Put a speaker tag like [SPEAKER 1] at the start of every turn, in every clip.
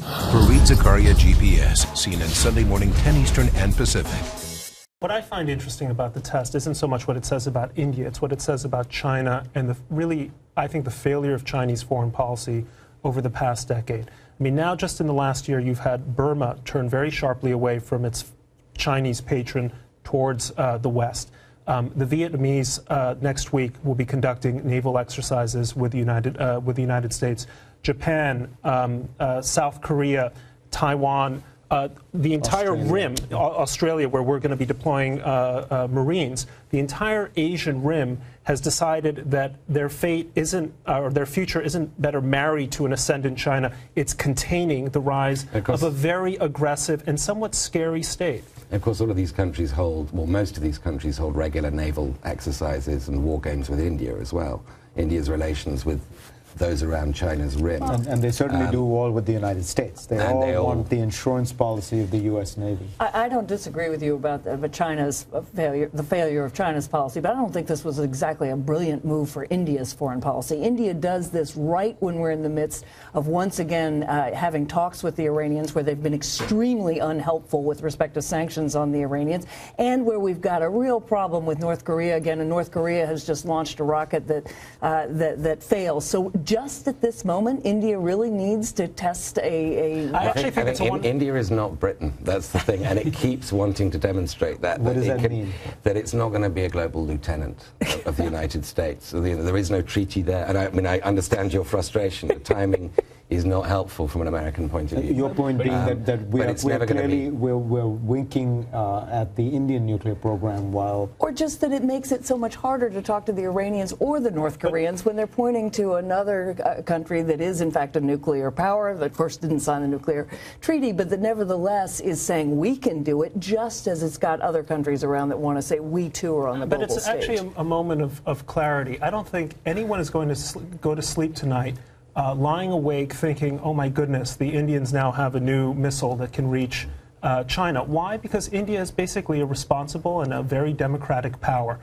[SPEAKER 1] Fareed Zakaria, GPS, CNN Sunday morning, 10 Eastern and Pacific.
[SPEAKER 2] What I find interesting about the test isn't so much what it says about India, it's what it says about China and I think the failure of Chinese foreign policy over the past decade. I mean, now just in the last year, you've had Burma turn very sharply away from its Chinese patron towards the West. The Vietnamese next week will be conducting naval exercises with the United States. Japan, South Korea, Taiwan, the entire rim, Australia, where we're going to be deploying Marines, the entire Asian rim has decided that their fate isn't, or their future isn't better married to an ascendant China. It's containing the rise of a very aggressive and somewhat scary state.
[SPEAKER 3] Of course, all of these countries hold, well, most of these countries hold regular naval exercises and war games with India as well. India's relations with those around China's rim.
[SPEAKER 4] And they certainly do all with the United States. They all want the insurance policy of the U.S. Navy.
[SPEAKER 5] I don't disagree with you about China's failure, the failure of China's policy, but I don't think this was exactly a brilliant move for India's foreign policy. India does this right when we're in the midst of once again having talks with the Iranians, where they've been extremely unhelpful with respect to sanctions on the Iranians, and where we've got a real problem with North Korea again, and North Korea has just launched a rocket that fails. So just at this moment, India really needs to test
[SPEAKER 3] I think India is not Britain. That's the thing, and it keeps wanting to demonstrate that.
[SPEAKER 4] What does that mean?
[SPEAKER 3] That it's not going to be a global lieutenant of the United States. So, there is no treaty there, and I mean, I understand your frustration. The timing is not helpful from an American point of view.
[SPEAKER 4] Your point being that we're winking at the Indian nuclear program while...
[SPEAKER 5] Or just that it makes it so much harder to talk to the Iranians or the North Koreans when they're pointing to another country that is in fact a nuclear power, that of course didn't sign the nuclear treaty, but that nevertheless is saying we can do it, just as it's got other countries around that want to say we too are on the global stage.
[SPEAKER 2] But it's actually a moment of clarity. I don't think anyone is going to go to sleep tonight lying awake thinking, oh my goodness, the Indians now have a new missile that can reach China. Why? Because India is basically a responsible and a very democratic power.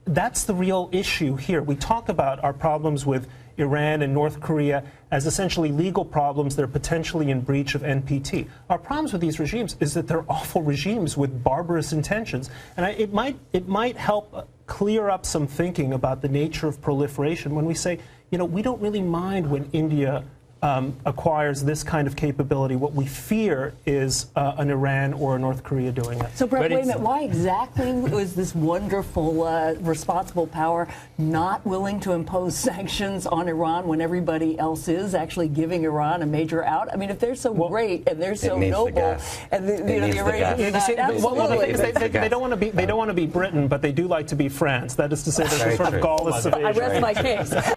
[SPEAKER 2] That's the real issue here. We talk about our problems with Iran and North Korea as essentially legal problems that are potentially in breach of NPT. Our problems with these regimes is that they're awful regimes with barbarous intentions. And it might help clear up some thinking about the nature of proliferation when we say, you know, we don't really mind when India acquires this kind of capability. What we fear is an Iran or a North Korea doing it.
[SPEAKER 5] So, Brett, wait a minute. Why exactly was this wonderful, responsible power not willing to impose sanctions on Iran when everybody else is actually giving Iran a major out? I mean, if they're so great and they're so noble, and the Iranians,
[SPEAKER 2] they don't want to be Britain, but they do like to be France. That is to say, there's a sort of Gaullist evasion.
[SPEAKER 5] I rest my case.